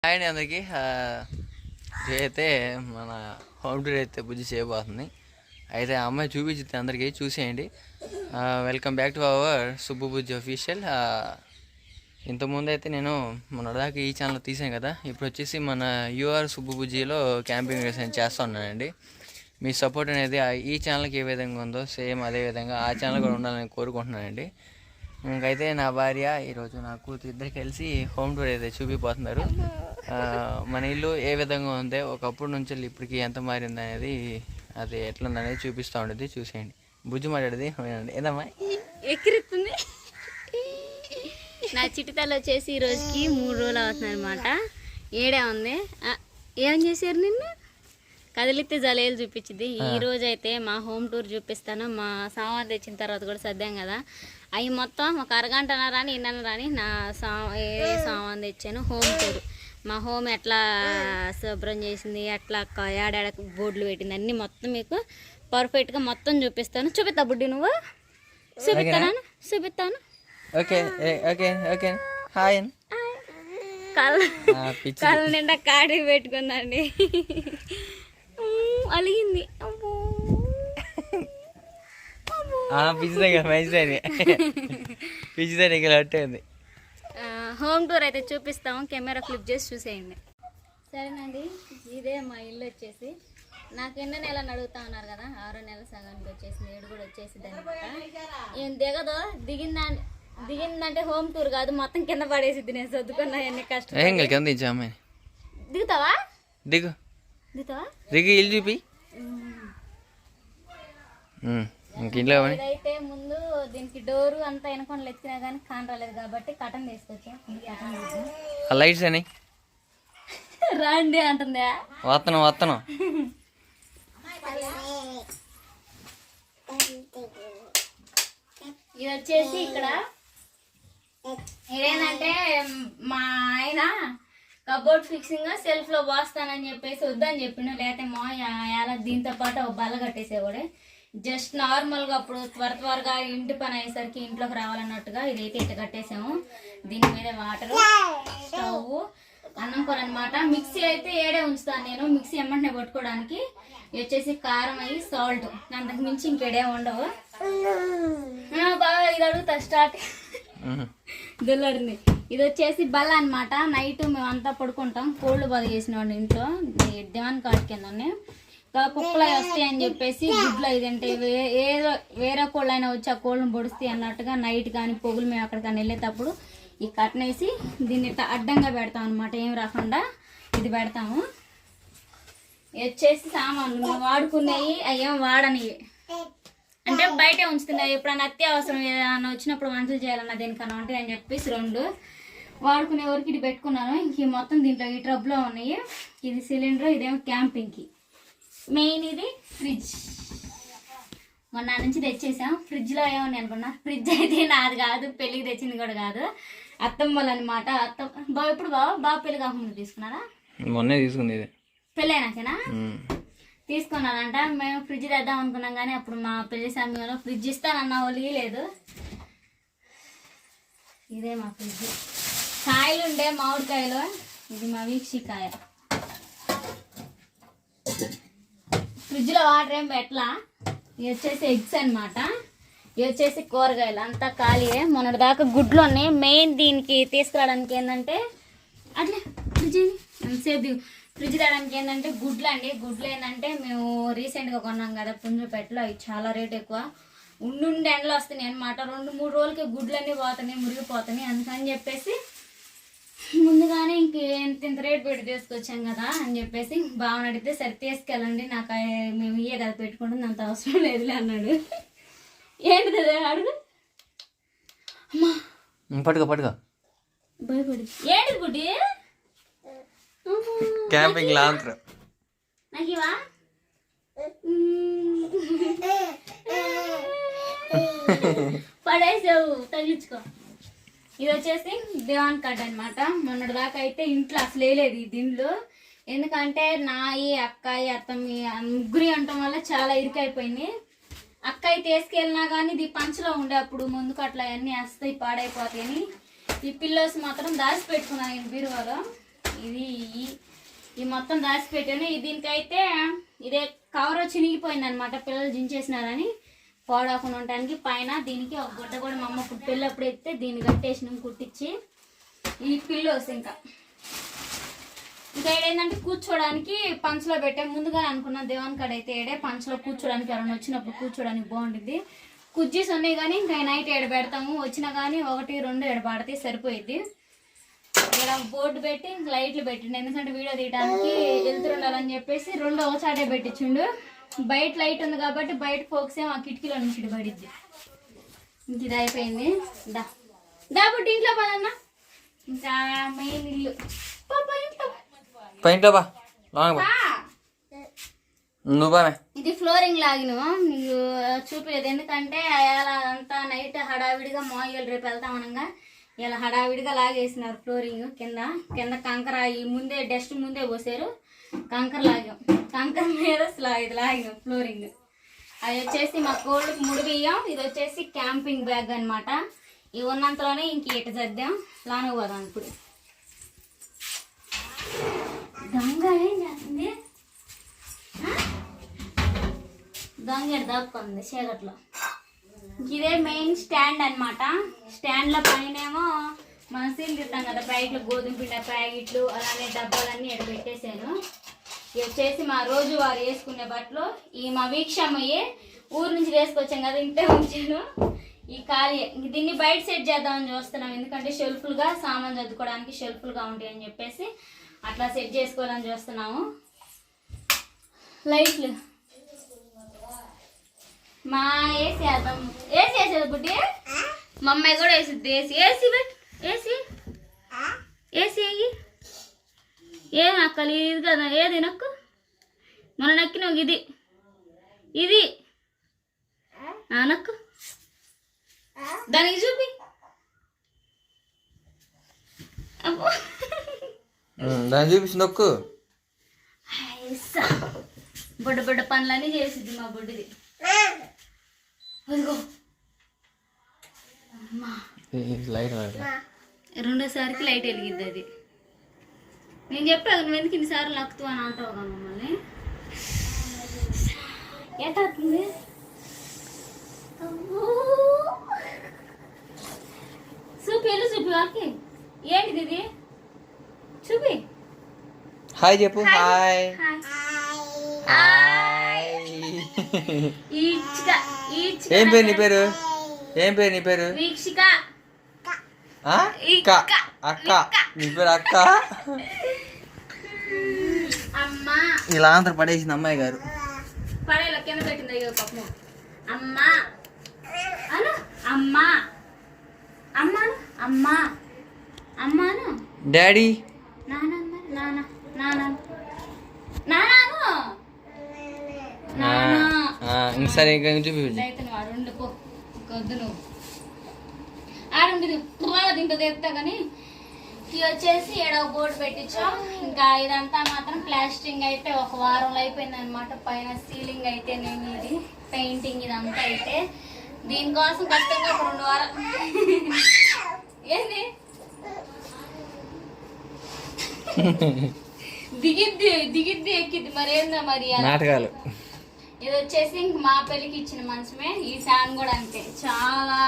Hi అండి అందరికీ. అయితే మన హోమ్ టూర్ అయితే బుజ్జి చేయబోతుంది. అయితే ఆ అమ్మాయి చూపించింది, అందరికీ చూసేయండి. Welcome back to our Subbu Bujji official. ఇంతకుముందు అయితే నేను మొన్నటిదాకా ఈ ఛానల్ తీసాను కదా, ఇప్పుడు వచ్చేసి మన యూఆర్ సుబ్బు బుజ్జిలో క్యాంపింగ్ చేస్తూ ఉన్నానండి. మీ సపోర్ట్ అనేది ఈ ఛానల్కి ఏ విధంగా ఉందో సేమ్ అదే విధంగా ఆ ఛానల్ కూడా ఉండాలని కోరుకుంటున్నానండి. ఇంకైతే నా భార్య ఈరోజు నా కూతురు ఇద్దరు కలిసి హోమ్ టూర్ అయితే చూపిపోతున్నారు. మన ఇల్లు ఏ విధంగా ఉందో, ఒకప్పుడు నుంచి ఇప్పటికి ఎంత మారింది అనేది, అది ఎట్లుందనేది చూపిస్తూ ఉండేది. చూసేయండి. బుజ్జి మాట్లాడేది ఏదమ్మా ఎక్కిరుతుంది. నా చిటితల్లి వచ్చేసి ఈ రోజుకి 3 రోజులు అవుతుంది అనమాట. ఏడే ఉంది. ఏం చేశారు నిన్ను? కదిలితే జలేలు చూపించింది. ఈ రోజు అయితే మా హోమ్ టూర్ చూపిస్తాను. మా సామాన్ తెచ్చిన తర్వాత కూడా సర్దాం కదా, అవి మొత్తం ఒక అరగంటన రాని ఇన్నర రాని నా ఏ సామాన్ తెచ్చాను. హోమ్ టూర్ మా హోమ్ ఎట్లా శుభ్రం చేసింది, ఎట్లా ఏడాడ బోర్డులు పెట్టింది అన్నీ మొత్తం మీకు పర్ఫెక్ట్గా మొత్తం చూపిస్తాను. చూపిస్తా బుడ్డి, నువ్వు చూపిస్తాను. Okay okay okay. హాయ్. కళ్ళ నిండా కాడి పెట్టుకుందండి. అలిగింది. హోమ్ టూర్ అయితే చూపిస్తాము. కెమెరా ఫ్లిప్ చేసి చూసేయండి. సరేనండి, ఇదే మా ఇల్లు వచ్చేసి. నాకు ఎన్నో నెలని అడుగుతా ఉన్నారు కదా, 6వ నెల సగానికి వచ్చేసింది, 7 కూడా వచ్చేసింది అనమాట. ఏం దిగదో, దిగిందంటే హోమ్ టూర్ కాదు, మొత్తం కింద పడేసిద్ది. నేను చదువుకున్నా ఎన్ని కష్టం. దిగుతావా? దిగుతావా? ఇల్లు చూపి. ఇదైతే ముందు దీనికి డోరు అంతా వెనకొండలు ఎత్తినా కానీ కాన్ రాలేదు కాబట్టి కటన్ తీసుకొచ్చా. లైట్స్ అని రండి అంటుందా. వత్తనం ఇది వచ్చేసి ఇక్కడ ఇదేంటంటే మా ఆయన కబోర్డ్ ఫిక్సింగ్ సెల్ఫ్ లో పోస్తానని చెప్పేసి వద్దని చెప్పిండు. లేకపోతే మా దీంతో పాటు ఒక బల్ల కట్టేసేవాడే. జస్ట్ నార్మల్గా అప్పుడు త్వరగా ఇంటి పని అయ్యేసరికి ఇంట్లోకి రావాలన్నట్టుగా ఇదైతే ఇట్లా కట్టేసాము. దీని మీద వాటర్, స్టవ్, అన్నం కూర అనమాట. మిక్సీ అయితే ఏడే ఉంచుతాను నేను, మిక్సీ ఎమ్మంటే కొట్టుకోవడానికి. ఇది వచ్చేసి కారం అయ్యి సాల్ట్, అంతకు మించి ఇంకేడే ఉండవు. బాగా ఇది అడుగుతా స్టార్ట్ దుల్లడింది. ఇది వచ్చేసి బల్ల అనమాట. నైట్ మేమంతా పడుకుంటాం. కోళ్ళు బాగా చేసినవాడిని ఇంట్లో దివాన్ కాట్ కింద కుక్కలు వస్తాయి అని చెప్పేసి గుడ్లు ఇదంటే వేరే కోళ్ళు అయినా వచ్చి ఆ కోళ్ళను పొడుస్తాయి అన్నట్టుగా నైట్ కానీ పొగులు మేము అక్కడికన్నా వెళ్ళేటప్పుడు ఈ కట్టనేసి దీన్ని అడ్డంగా పెడతాం అనమాట. ఏం రాకుండా ఇది పెడతాము. వచ్చేసి సామాన్లు మేము వాడుకునేవి, అయ్యేం వాడనివి అంటే బయటే ఉంచుతున్నాయి. ఎప్పుడన్నా అత్యవసరం ఏదైనా వచ్చినప్పుడు వంటలు చేయాలన్నా దేనికన్నా ఉంటాయి అని చెప్పేసి 2 వాడుకునే వరకు ఇది పెట్టుకున్నాను. ఇంక మొత్తం దీంట్లో ఈ ట్రబ్లో ఉన్నాయి. ఇది సిలిండర్, ఇదేమో క్యాంపింగ్కి. మెయిన్ ఇది ఫ్రిడ్జ్, మొన్న నుంచి తెచ్చేసాం. ఫ్రిడ్జ్లో ఏమని అనుకున్నా, ఫ్రిడ్జ్ అయితే నాది కాదు, పెళ్ళికి తెచ్చింది కూడా కాదు, అత్తమ్మలు అనమాట. ఎప్పుడు బాబు పెళ్లి కాకుండా తీసుకున్నారా? మొన్నే తీసుకుంది. పెళ్ళి అయినాకేనా తీసుకున్నానంట. మేము ఫ్రిడ్జ్ తెద్దాం అనుకున్నాం కానీ అప్పుడు మా పెళ్లి సమయంలో ఫ్రిడ్జ్ ఇస్తానన్న వాళ్ళు లేదు. ఇదే మా ఫ్రిడ్జ్. కాయలు ఉండే మామిడికాయలు, ఇది మా వీక్షికాయ. ఫ్రిడ్జ్లో వాటర్ ఏం పెట్టలా. ఇవి వచ్చేసి ఎగ్స్ అనమాట. ఇవి వచ్చేసి కూరగాయలు, అంతా ఖాళీయే. మొన్నటి దాకా గుడ్లు ఉన్నాయి. మెయిన్ దీనికి తీసుకురావడానికి ఏంటంటే అట్లే ఫ్రిడ్జ్ ఎంతసేపు ఫ్రిడ్జ్ తేడానికి ఏంటంటే గుడ్లు అండి. గుడ్లు ఏంటంటే మేము రీసెంట్గా కొన్నాం కదా పుంజుపేటలో, అవి చాలా రేట్ ఎక్కువ. ఉండి ఎండలు వస్తున్నాయి అనమాట. 2-3 రోజులకి గుడ్లన్నీ పోతున్నాయి, మురిగిపోతున్నాయి. అందుకని చెప్పేసి ముందుగానే ఇంత రేట్ పెట్టి తీసుకొచ్చాం కదా అని చెప్పేసి బాగా అడిగితే సరే తీసుకెళ్ళండి, నాకు మేము ఇయ్యే కదా పెట్టుకుంటుంది, అంత అవసరం లేదులే అన్నాడు. ఏంటిది అడుగు. అమ్మా పట్టుకో భయపడి ఏంటిది బుడ్డి? క్యాంపింగ్ నాకు ఇవా పడేసావు, తగిలించుకో. ఇది వచ్చేసి దివాన్ కట్ అనమాట. మొన్నటి దాకా అయితే ఇంట్లో అసలు వేయలేదు ఈ దిండ్లు. ఎందుకంటే నాయి అక్కాయి అత్తమ్మ ముగ్గురి ఉండటం వల్ల చాలా ఇరుకైపోయింది. అక్కాయి తీసుకెళ్ళినా కానీ ఇది పంచలో ఉండే అప్పుడు ముందుకు అట్లా అన్నీ వస్తాయి, పాడైపోతాయని ఈ పిల్లోస్ మాత్రం దాచి పెట్టుకున్నాను నేను బీరువాలో. ఇది ఈ మొత్తం దాచిపెట్టాను. దీనికైతే ఇదే కవర్ చినిగిపోయింది అనమాట, పిల్లలు జించేసినారని పోడాకుండా ఉండడానికి. పైన దీనికి ఒక గుడ్డ కూడా మా అమ్మ పిల్లప్పుడు ఎత్తే దీన్ని కట్టేసినాం కుట్టించి. ఈ పిల్లోస్ ఇంకా ఏంటంటే కూర్చోడానికి పంచలో పెట్టాం. ముందుగానే అనుకున్నా దేవాన్ కాడ అయితే ఏడే పంచలో కూర్చోడానికి ఎవరైనా వచ్చినప్పుడు కూర్చోడానికి బాగుంటుంది. కుజ్జీస్ ఉన్నాయి కానీ ఇంకా నైట్ ఏడ పెడతాము, వచ్చినా కానీ 1, 2 ఏడ పడితే సరిపోయిద్ది. ఇలా బోర్డు పెట్టి లైట్లు పెట్టిండు, ఎందుకంటే వీడియో తీయడానికి వెళ్తుండాలని చెప్పేసి 2 ఒకసాటే పెట్టించుండు. బయట లైట్ ఉంది కాబట్టి బయట ఫోక్స్ ఏమో ఆ కిటికీలో నుంచి పడిద్ది. ఇంక ఇది అయిపోయింది. దాబుట్టి ఇంట్లో పదన్నా. ఇంకా మెయిన్ ఇల్లు ఇది ఫ్లోరింగ్ లాగిన నీకు చూపలేదు, ఎందుకంటే అలా అంతా నైట్ హడావిడిగా మార్నింగ్ రేపు వెళ్తామనగా ఇలా హడావిడిగా లాగేసినారు ఫ్లోరింగ్. కింద కంకర ఈ ముందే డస్ట్ ముందే పోసారు, కంకర లాగాం. కంకర మీద ఇది లాగినాం ఫ్లోరింగ్. అది వచ్చేసి మా కోళ్ళకి ముడి బియ్యం, ఇది వచ్చేసి క్యాంపింగ్ బ్యాగ్ అనమాట. ఇవి ఉన్నంతలోనే ఇంక ఇటు చద్దాం, లాను పోదాం. ఇప్పుడు దొంగ ఏం చేస్తుంది, దొంగ దాక్కుంది చీకట్లో. ఇదే మెయిన్ స్టాండ్ అనమాట. స్టాండ్ల పైనేమో మనం సీల్ తిట్టాం కదా, ప్యాకెట్లు గోధుమ పిండి ప్యాకెట్లు అలానే డబ్బాలన్నీ ఇక్కడ పెట్టేశాను. ఇవి వచ్చేసి మా రోజు వారు వేసుకునే బట్టలు. ఈ మా వీక్షమ్మయ్యి ఊరు నుంచి వేసుకొచ్చాం కదా, ఇంటే ఉంచాను. ఈ ఖాళీ దీన్ని బయట సెట్ చేద్దామని చూస్తున్నాం, ఎందుకంటే షెల్ఫ్లుగా సామాన్ చదువుకోవడానికి షెల్ఫ్లుగా ఉంటాయి అని చెప్పేసి అట్లా సెట్ చేసుకోవాలని చూస్తున్నాము. లైట్లు మా ఏసీ వేద్దాం, ఏసీ వేసేది బుడ్డి. మా అమ్మాయి కూడా వేసిద్ది ఏసీ. ఏసీ ఏసీ ఏసీ అయ్యి ఏ నక్కలు ఇది కదా, ఏది నక్కు మన నక్కినావు. ఇది నక్కు, దానికి చూపి. దాన్ని చూపించి నొక్కు. బుడ్డ పనులన్నీ చేసిద్ది మా బుడ్డిది. రెండోసారికి లైట్ వెలిగిద్ది అది. నేను చెప్పాను నువ్వు ఎందుకు ఇన్నిసార్లు నక్కుతూ అని అంటావు కదా మమ్మల్ని. ఎట్టవుతుంది చూపి, వెళ్ళి చూపి వాళ్ళకి. ఏంటిది ఇది చూపి. హాయ్ చెప్పు. హాయ్ ఏం పేరు నీ పేరు? ఏం పేరు నీ పేరు? వీక్షిక. అక్క. నీ పేరు అక్క. అమ్మా ఇలా అంతా పడేసింది అమ్మాయి గారు. పడేలా కింద పెట్టింది అయ్యో పాపం. అమ్మా అను, అమ్మా అమ్మాను, అమ్మా అమ్మాను. డాడీ నాన్న, నాన్న నాన్న నాను నాన్న. సరే ఇంకా చూపి. అయితే నువ్వు ఆడుండు పో, వద్దు నువ్వు ఆడుండి దీంట్లో తెస్తా. కానీ ఇది వచ్చేసి ఏడవ బోర్డు పెట్టించాం. ఇంకా ఇదంతా మాత్రం ప్లాస్టింగ్ అయితే 1 వారంలో అయిపోయింది అనమాట. పైన సీలింగ్ అయితే నేను ఇది పెయింటింగ్ ఇదంతా అయితే దీనికోసం కష్టంగా 2 వారాలు. ఏంది దిగిద్ది ఎక్కిద్ది మరేందా మరి నాటకాలు. ఇది వచ్చేసి మా పెళ్ళికి ఇచ్చిన మంచమే. ఈ ఫ్యాన్ కూడా అంతే, చాలా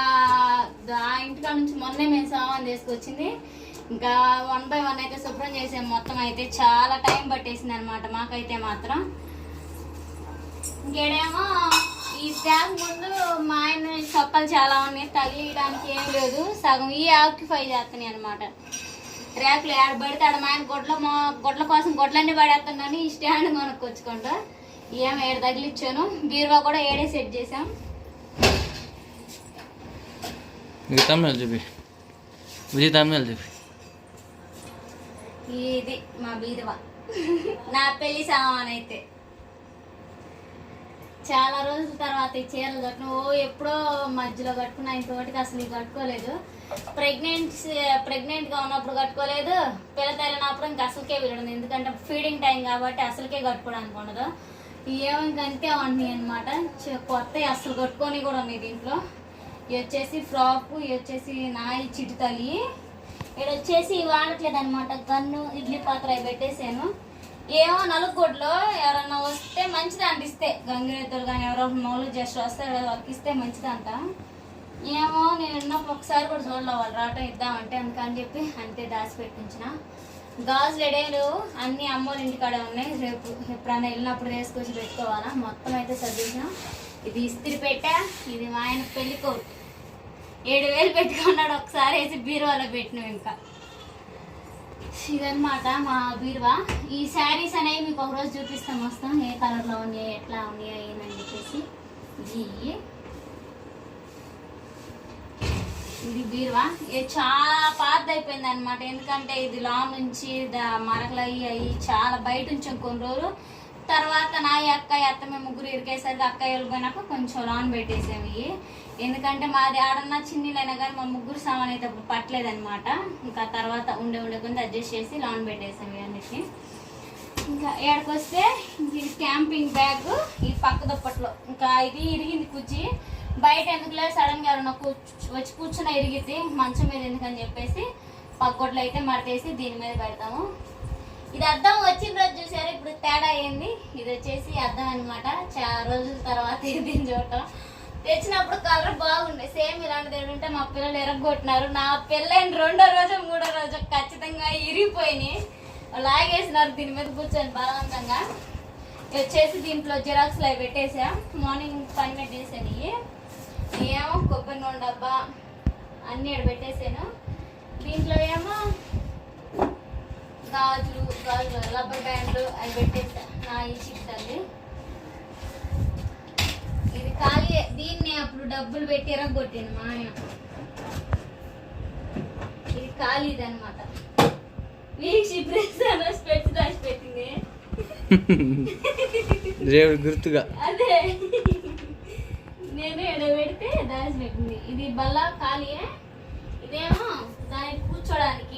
ఇంటికాడ నుంచి మొన్నే మేము సామాన్ తీసుకొచ్చింది. ఇంకా 1 by 1 అయితే శుభ్రం చేసాం. మొత్తం అయితే చాలా టైం పట్టేసింది అనమాట మాకైతే మాత్రం. ఇంకేడేమో ఈ స్టాండ్ ముందు మా ఆయన చొక్కలు చాలా ఉన్నాయి, తగిలియడానికి ఏం లేదు, సగం ఈ ఆక్యుపై చేస్తున్నాయి అనమాట. ర్యాకులు ఏడ పడితే ఆడ మా ఆయన గొడ్ల కోసం గొడ్లన్నీ పడేస్తున్నాను. ఈ స్టాండ్ కొనుక్కొచ్చుకుంటా ఏం ఏడు తగిలిచ్చాను. బీరువా కూడా ఏడే సెట్ చేసాం. ఇది మా బీరువా, నా పెళ్లి సామాన్ అయితే. చాలా రోజుల తర్వాత ఈ చీరలు కట్టిన ఎప్పుడో మధ్యలో కట్టుకున్నా, ఇంకోటికి అసలు ఇవి కట్టుకోలేదు. ప్రెగ్నెంట్గా ఉన్నప్పుడు కట్టుకోలేదు, పిల్ల తల్లినప్పుడు ఇంకా అసలుకే వీడదు, ఎందుకంటే ఫీడింగ్ టైం కాబట్టి అసలుకే కట్టుకోవడానికి ఉండదు. ఏమో ఇంకంతే ఉన్నాయి అనమాట. కొత్త అసలు కట్టుకొని కూడా ఉన్నాయి దీంట్లో. ఇవి వచ్చేసి ఫ్రాక్, ఇవి వచ్చేసి నా చిటి తల్లి. ఇక్కడ వచ్చేసి వాడట్లేదు అనమాట. గన్ను ఇడ్లీ పాత్ర అవి పెట్టేసాను. ఏమో నలుగుడ్లో ఎవరన్నా వస్తే మంచిది అంటిస్తే, గంగిరెద్దులు కానీ ఎవరో నోళ్ళు జస్ట్ వస్తే వాళ్ళకి ఇస్తే మంచిదంట. ఏమో నేను ఉన్నప్పుడు ఒకసారి కూడా చూడలే వాళ్ళు రావటం ఇద్దామంటే, అందుకని చెప్పి అంతే దాచి పెట్టించిన. గాజులు ఎడేలు అన్నీ అమ్మోళ్ళ ఇంటికాడే ఉన్నాయి. రేపు ఎప్పుడన్నా వెళ్ళినప్పుడు వేసుకొచ్చి పెట్టుకోవాలా. మొత్తం అయితే సర్దించిన. ఇది ఇస్త్రీ పెట్టా. ఇది మా ఆయన పెళ్లి కోట్ 7,000 పెట్టుకున్నాడు ఒకసారి వేసి బీరువాలో పెట్టినాం. ఇంకా ఇదన్నమాట మా బీరువా. ఈ శారీస్ అనేవి మీకు ఒకరోజు చూపిస్తాం, వస్తాం ఏ కలర్లో ఉన్నాయి ఎట్లా ఉన్నాయి ఏందని చెప్పేసి. ఇది బీరువా. ఇది చాలా పాత అయిపోయింది అనమాట. ఎందుకంటే ఇది లాంగ్ నుంచి మరకలు అయ్యి చాలా బయట ఉంచాం కొన్ని రోజులు. తర్వాత నా అత్త మేము ముగ్గురు ఇరికేసరికి అక్కయ్య వెళ్ళిపోయినాక కొంచెం లాన్ పెట్టేసాము ఇవి. ఎందుకంటే మాది ఆడన్నా చిన్నీలైనా కానీ మా ముగ్గురు సామాన్ అయితే పట్టలేదనమాట. ఇంకా తర్వాత ఉండే కొంత అడ్జస్ట్ చేసి లాన్ పెట్టేసాము ఇవన్నిటిని. ఇంకా ఏడకొస్తే ఇది క్యాంపింగ్ బ్యాగ్. ఈ పక్క దుప్పట్లో ఇంకా ఇది ఇరిగింది కుర్చీ. బయట ఎందుకులే సడన్గా ఎవరన్నా వచ్చి కూర్చున్న ఇరిగిద్ది మంచం మీద ఎందుకని చెప్పేసి పక్కొట్లు అయితే మడతేసి దీని మీద పెడతాము. ఇది అద్దం వచ్చిన రోజు చూసారు, ఇప్పుడు తేడా అయింది. ఇది వచ్చేసి అద్దం అనమాట. చాలా రోజుల తర్వాత దీన్ని చూడటం. తెచ్చినప్పుడు కలర్ బాగుండే, సేమ్ ఇలాంటిది ఉంటే మా పిల్లలు ఎరగొట్టినారు. నా పెళ్ళైన 2వ రోజు 3వ రోజు ఖచ్చితంగా ఇరిగిపోయినాయి. లాగేసినారు దీని మీద కూర్చొని బలవంతంగా. వచ్చేసి దీంట్లో జిరాక్స్లు అవి పెట్టేసా. మార్నింగ్ పని పెట్టేసాను. ఏమో కొబ్బరి నూనె డబ్బా అన్నీ ఇక్కడ పెట్టేసాను. దీంట్లో ఏమో గాజులు రబ్బర్ బ్యాండ్లు అవి పెట్టేసా. నా ఈ చిట్టండి ఇది ఖాళీ. దీన్ని అప్పుడు డబ్బులు పెట్టి ఎరగొట్టాను మా ఆయన. ఇది ఖాళీది అనమాట. స్పెట్స్ దాచి పెట్టింది గుర్తుగా. అదే నేను ఎడ పెడితే దాచి పెట్టింది. ఇది బల్ల ఖాళీయే. ఇదేమో దానికి కూర్చోడానికి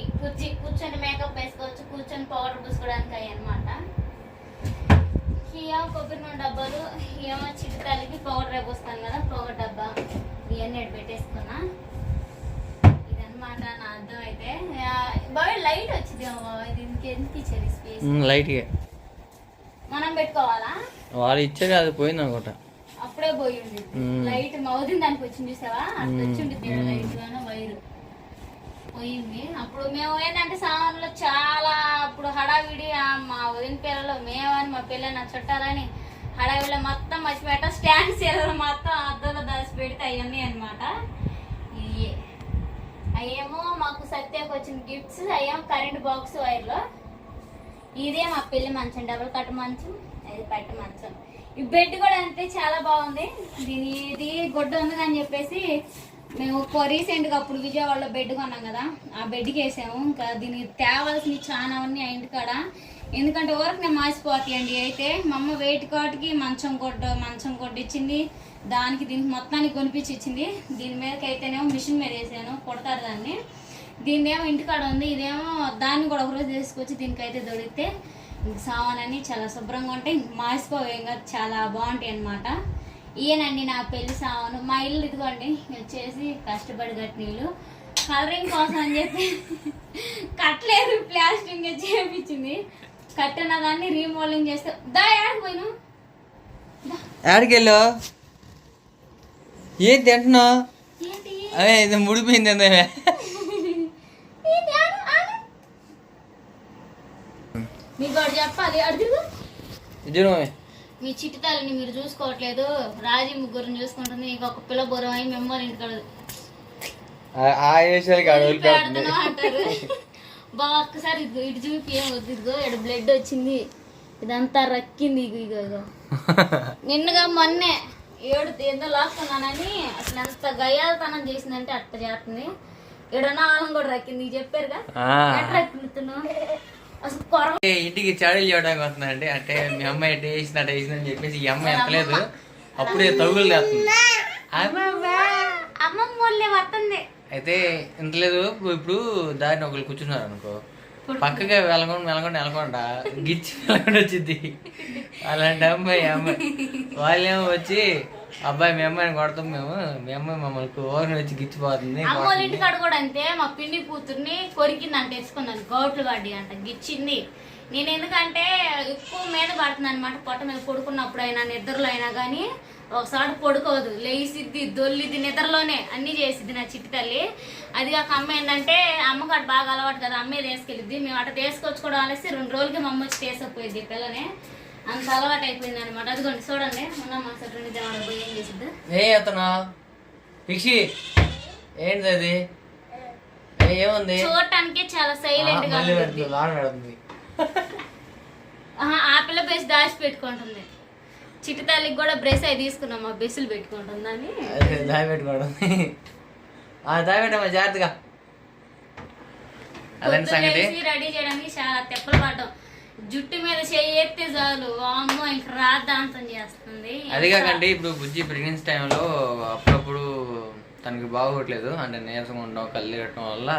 కూర్చొని మేకప్ వేసుకోవచ్చు, కూర్చొని పౌడర్ పూసుకోవడానికి అయ్యి అనమాట. ఏమో కొబ్బరి నూనె డబ్బాలు, ఏమో చిట్టాలకి పౌడర్ వేపోస్తాను కదా పౌడర్ డబ్బా, ఇవన్నీ పెట్టేసుకున్నా. ఇదన్నమాట నా అర్థం. అయితే బాగా లైట్ వచ్చింది. దీనికి ఎందుకు ఇచ్చారు స్పేస్? లైట్గా మనం పెట్టుకోవాలా? వాళ్ళు ఇచ్చారు, అది పోయింది అనుకుంటా. అప్పుడే పోయి ఉంది లైట్. మౌదిన దానికి వచ్చింది చూసావా, అట్లా వచ్చింది లైట్ వైరు పోయింది. అప్పుడు మేము ఏంటంటే సామాన్లు చాలా అప్పుడు హడావిడి మా వదిన పిల్లలు మేమని మా పిల్లలు నా చుట్టాలని హడావిడిలో మొత్తం మర్చిపెట్ట. స్టాండ్ సీరలు మొత్తం అద్దంలో దాచి పెడితే అవన్నీ అనమాట. ఇవి అయ్యేమో మాకు సత్యకు వచ్చిన గిఫ్ట్స్. అయ్యేమో కరెంట్ బాక్స్ వైర్లో. ఇదే మా పెళ్లి మంచం, డబుల్ కట్ట మంచం, ఇది పట్ట మంచం. ఈ బెడ్ కూడా అంతే చాలా బాగుంది. ఇది గుడ్డ ఉంది అని చెప్పేసి మేము రీసెంట్గా అప్పుడు విజయవాడలో బెడ్ కొన్నాం కదా, ఆ బెడ్కి వేసాము. ఇంకా దీనికి తేవాల్సినవి చాలా ఉన్నాయి ఆ ఇంటికాడ. ఎందుకంటే వరకు నేను మాసిపోతాయండి. అయితే మా అమ్మ వెయిట్ కాటుకి మంచం కొట్టు ఇచ్చింది. దానికి దీనికి మొత్తానికి కొనిపించి ఇచ్చింది. దీని మీదకి అయితేనేమో మిషన్ మీద వేసాను, కొడతారు దాన్ని. దీనిదేమో ఇంటికాడ ఉంది. ఇదేమో దాన్ని కూడా ఒకరోజు తీసుకొచ్చి దీనికైతే దొరికితే సామాన్లన్నీ చాలా శుభ్రంగా ఉంటాయి, మాసిపోవేగా చాలా బాగుంటాయి అన్నమాట. ఈయనండి నా పెళ్లి సామాను. మా ఇల్లు ఇదిగోండి వచ్చేసి కష్టపడి కట్టినీళ్ళు. కలరింగ్ కోసం అని చెప్పి కట్టలేదు, ప్లాస్టింగ్ చేయించింది. కట్టిన దాన్ని రీమోడలింగ్ చేస్తే ఆడిపోయినా. ఆడికెళ్ళో ఏం తింటున్నావు? అదే ఇది ముడిపోయింది. అందే మీకు ఒకటి చెప్పాలి. అడుగు మీ చిట్టితాలని మీరు చూసుకోవట్లేదు, రాజీ ముగ్గురిని చూసుకుంటుంది. ఇంకొక పిల్ల బురం అయి మిమ్మల్ని ఇంటికాడ అంటారు. బాగా ఒక్కసారి ఇటు చూపి ఏం వద్దు. ఇదిగో ఇక్కడ బ్లడ్ వచ్చింది, ఇదంతా రక్కింది. ఇగో నిన్నగా మొన్నే ఏదో లాక్కున్నానని అసలు ఎంత గయ్యాలతనం చేసిందంటే అట్ట చేస్తుంది. ఏడన్నా ఆలం కూడా రక్కింది. చెప్పారుగా ఎట్లా రక్కుతున్నావు అసలు. ఇంటికి చాడీలు చేయడానికి వస్తుందండి. అంటే మీ అమ్మాయి ఎట్ట వేసిందని చెప్పేసి ఈ అమ్మాయి ఎంతలేదు, అప్పుడే తగులు లేస్తుంది. అమ్మమ్మ వాళ్ళే వస్తుంది. అయితే ఇంత లేదు. ఇప్పుడు దారిని ఒకళ్ళు కూర్చున్నారు అనుకో, పక్కగా వెళ్ళకుండా గిచ్చి వెళ్ళకుండా వచ్చింది. అలాంటి అమ్మాయి వాళ్ళేమో వచ్చి అబ్బాయి మీ అమ్మాయిని కొడతాం మేము, మీ అమ్మాయి మమ్మల్ని ఓరని వచ్చి గిచ్చిపోతుంది. అమ్మోళ్ళ ఇంటికాడ కూడా అంతే, మా పిన్ని కూతుర్ని కొరికింది అంట, వేసుకుందని గౌట్లు పడ్డి అంట, గిచ్చింది. నేను ఎందుకంటే ఎక్కువ మీద పడుతుంది అనమాట, పొట్ట మీద పడుకున్నప్పుడు అయినా నిద్రలో అయినా కానీ ఒకసారి పడుకోదు, లేసిద్ది దొల్లిద్ది నిద్రలోనే అన్నీ చేసిద్ది నా చిట్టి తల్లి. అది కాక అమ్మ ఏంటంటే అమ్మకాడు బాగా అలవాటు కదా, అమ్మే తీసుకెళ్ళిద్ది. మేము అట్లా తీసుకొచ్చుకోవడం అనేసి 2 రోజులకి మా అమ్మ వచ్చి తీసుకుపోయింది పిల్లని, అంత అలవాటు అయిపోయింది అనమాట. అదిగోండి చూడండి, మొన్న మా సట్టు దేవాడ పోయి ఏం చేసిద్ది. అతను పిక్షి ఏంటి అది ఏముంది చూడటానికి చాలా సైలెంట్ గా ఉంటుంది. ఆ పిల్ల బ్రష్ దాచి పెట్టుకుంటుంది, చిట్టి తల్లికి కూడా బ్రష్ అవి తీసుకున్నాం, మా బెస్సులు పెట్టుకుంటుందని దాచి పెట్టుకోవడం. దాచిపెట్టమ్మా జాగ్రత్తగా. అదండి సంగతి. రెడీ చేయడానికి చాలా తెప్పలు పడ్డాం, జుట్టు మీద చేయితే చాలు అమ్మో ఇంక రాద్దాంతం చేస్తుంది. అది కాకండి ఇప్పుడు బుజ్జి ప్రెగ్నెన్సీ టైంలో అప్పుడప్పుడు తనకి బాగోట్లేదు, అంటే నీరసంగా ఉండడం కళ్ళు కట్టడం వల్ల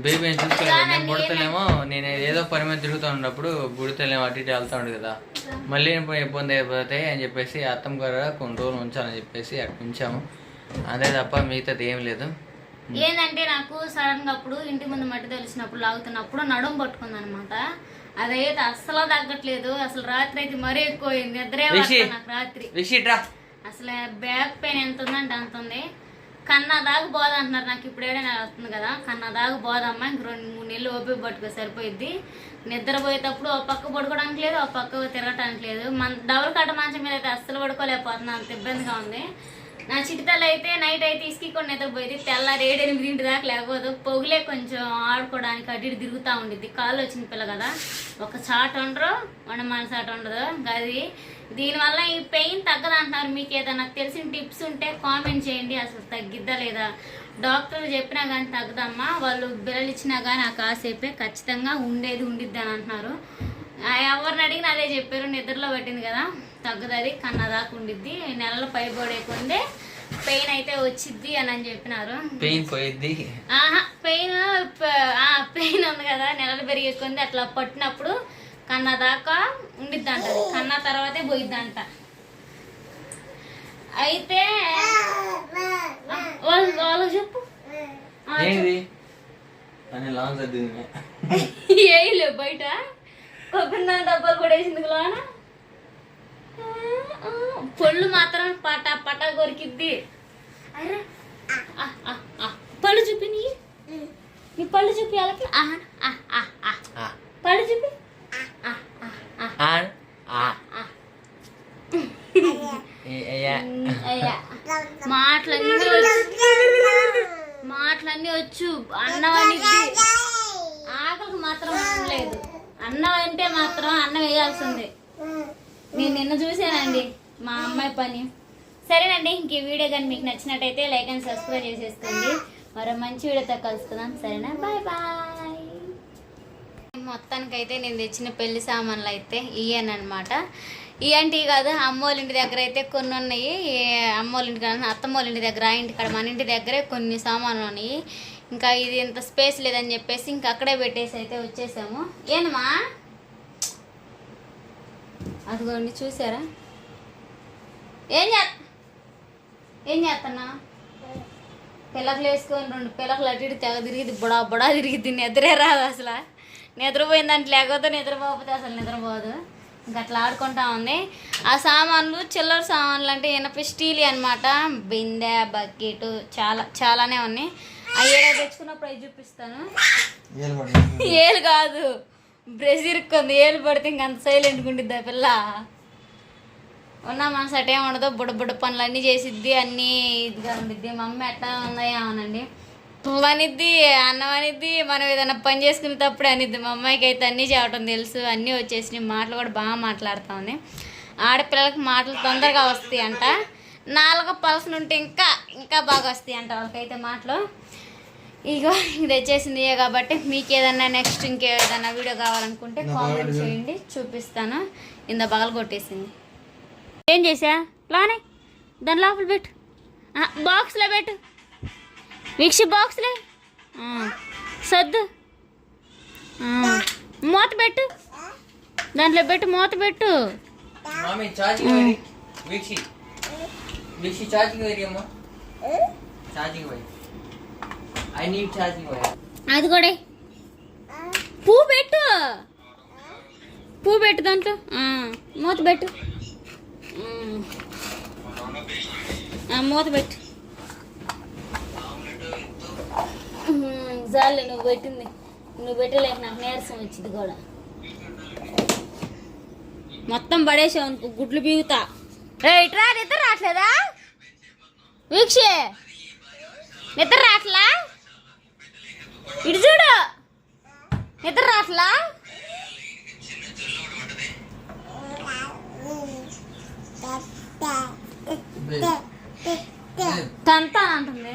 బేబీని చూసుకోలేదు. నేను బుడతలేమో, నేను ఏదో పని మీద తిరుగుతూ ఉన్నప్పుడు బుడతలేమో అటు ఇటు వెళ్తా ఉండదు కదా, మళ్ళీ ఇబ్బంది అయిపోతాయి అని చెప్పేసి అత్తమ్మ గారు కొన్ని రోజులు ఉంచాలని చెప్పేసి అక్కడ ఉంచాము, అదే తప్ప మిగతాది ఏం లేదు. ఏంటంటే నాకు సడన్ గా అప్పుడు ఇంటి ముందు మట్టి తెలిసినప్పుడు లాగుతున్నప్పుడు నడుము పట్టుకుంది అనమాట, అదైతే అస్సలు తగ్గట్లేదు. అసలు రాత్రి అయితే మరీ ఎక్కువ నిద్రే నాకు రాత్రి. అసలు బ్యాక్ పెయిన్ ఎంత ఉందంటే అంత ఉంది. కన్నా దాకా బోధ అంటున్నారు, నాకు ఇప్పుడు ఏడైనా వస్తుంది కదా, కన్నా దాకా బోధమ్మా ఇంక 2-3 నెలలు ఓపిక పట్టుకో సరిపోయిద్ది. నిద్రపోయేటప్పుడు ఒక పక్క పడుకోవడానికి లేదు, ఒక పక్క తిరగటానికి లేదు. డబుల్ కట్ట మంచం మీద అయితే అస్సలు పడుకోలేకపోతున్నా, అంత ఇబ్బందిగా ఉంది. నా చిటితల్లి అయితే నైట్ అయితే ఇసుకొని నిద్రపోయేది, తెల్లారి 7-8 దాకా లేకపోతే పొగులే కొంచెం ఆడుకోవడానికి అటు ఇటు తిరుగుతూ ఉండిద్ది. కాళ్ళు వచ్చిన పిల్ల కదా, ఒక చాట్ ఉండరు మన చాట్ ఉండదు అది. దీనివల్ల ఈ పెయిన్ తగ్గదంటున్నారు. మీకు ఏదైనా తెలిసిన టిప్స్ ఉంటే కామెంట్ చేయండి, అసలు తగ్గిద్దా లేదా. డాక్టర్లు చెప్పినా కానీ తగ్గదమ్మా, వాళ్ళు బిల్లలు ఇచ్చినా కానీ ఆ కాసేపే ఖచ్చితంగా ఉండిద్ది అని అంటున్నారు. ఎవరిని అడిగినా అదే చెప్పారు, నిద్రలో పెట్టింది కదా తగ్గదది, కన్నా దాకా ఉండిద్ది, నెలలు పైబడే కొందే పెయిన్ అయితే వచ్చిద్ది అని చెప్పినారు. పెయిన్ పోయిద్ది. పెయిన్ ఉంది కదా, నెలలు పెరిగే కొంది అట్లా పట్టినప్పుడు కన్నా దాకా ఉండిద్ది అంట, కన్నా తర్వాతే పోయిద్దంట. అయితే వాళ్ళకి చెప్పు వేయలే బయట కొబ్బరి డబ్బాలు కూడా వేసింది లోన, పళ్ళు మాత్రం పటా కొరికిద్ది. అరే పళ్ళు చూపి, నీ పళ్ళు చూపి వాళ్ళకి, పళ్ళు చూపి. మాటలన్నీ వచ్చు, అన్నం అనేది ఆకలికి మాత్రం లేదు, అన్నం అంటే మాత్రం అన్నం వేయాల్సిందే. నేను నిన్న చూసానండి మా అమ్మాయి పని. సరేనండి, ఇంక ఈ వీడియో కానీ మీకు నచ్చినట్టయితే లైక్ అండ్ సబ్స్క్రైబ్ చేసేసుకోండి. మరో మంచి వీడియోతో కలుసుకుందాం, సరేనా? Bye bye. మొత్తానికైతే నేను తెచ్చిన పెళ్లి సామాన్లు అయితే ఇవేనమాట. ఇవంటి కాదు, అమ్మోళ్ళ ఇంటి దగ్గర అయితే కొన్ని ఉన్నాయి, అమ్మోళ్ళ ఇంటి కాదు అత్తమ్మోళ్ళ ఇంటి దగ్గర, ఇంటి కాడ మన ఇంటి దగ్గరే కొన్ని సామాన్లు ఉన్నాయి. ఇంకా ఇది ఇంత స్పేస్ లేదని చెప్పేసి ఇంకా అక్కడే పెట్టేసి అయితే వచ్చేసాము. ఏనమ్మా అదిగోండి చూసారా, ఏం చేస్తున్నా, పిల్లకలు వేసుకొని 2 పిల్లకలు అటు ఇటు తెగ తిరిగిద్ది, బుడా తిరిగిద్ది, నిద్రే రాదు అసలు. నిద్రపోయిందంటే లేకపోతే నిద్రపోతే అసలు నిద్రపోదు, ఇంకా అట్లా ఆడుకుంటా ఉంది. ఆ సామాన్లు చిల్లర సామాన్లు అంటే ఇనప స్టీల్ అనమాట, బిందె బకెట్ చాలానే ఉన్నాయి. అవి ఏదో తెచ్చుకున్నప్పుడు అవి చూపిస్తాను. ఏలు కాదు బ్రష్ ఇరుక్కుంది, ఏలు పడితే ఇంక అంత సైలెంట్గా ఉండిద్ది ఆ పిల్ల. ఉన్నా మన సట్ ఏమి ఉండదు, బుడ్డ పనులు అన్నీ చేసిద్ది, అన్నీ ఇదిగా ఉండిద్ది. మా అమ్మ ఎట్లా ఉందా ఏమనండి, అనిద్ది, అన్నం అనిద్ది, మనం ఏదైనా పని చేసుకునేటప్పుడు అనిద్ది. మా అమ్మాయికి అయితే అన్నీ చేయటం తెలుసు, అన్నీ వచ్చేసినాయి, మాటలు కూడా బాగా మాట్లాడుతూ ఉంది. ఆడపిల్లలకి మాటలు తొందరగా వస్తాయి అంట, 4 పలసలు ఉంటే ఇంకా బాగా వస్తాయి అంట వాళ్ళకైతే మాటలు. ఇగో ఇది వచ్చేసింది కాబట్టి మీకు ఏదన్నా నెక్స్ట్ ఇంకేదన్నా వీడియో కావాలనుకుంటే కామెంట్ చేయండి, చూపిస్తాను. ఇంత పగలు కొట్టేసింది. ఏం చేసా లానే దాని లోపల పెట్టు, బాక్స్లో పెట్టు, మిక్సీ బాక్స్లే సర్దు, మూత పెట్టు, దాంట్లో పెట్టు, మూత పెట్టు. Rishi, charging area, ma. Charging way. I need charging way. అది కూడా పువ్వు పెట్టు, పువ్వు పెట్టు దాంట్లో, మూత పెట్టు, మూత పెట్టు. జాలే నువ్వు పెట్టింది, నువ్వు పెట్టలేక నాకు నీరసం వచ్చింది కూడా. మొత్తం పడేసావు అనుకో, గుడ్లు పీగుతా. ఇట్రా, నిద్ర రావట్లేదా వీక్షే? నిద్ర రావట్లా? ఇటు చూడు, నిద్ర రావట్లా? తంతా అంటుంది.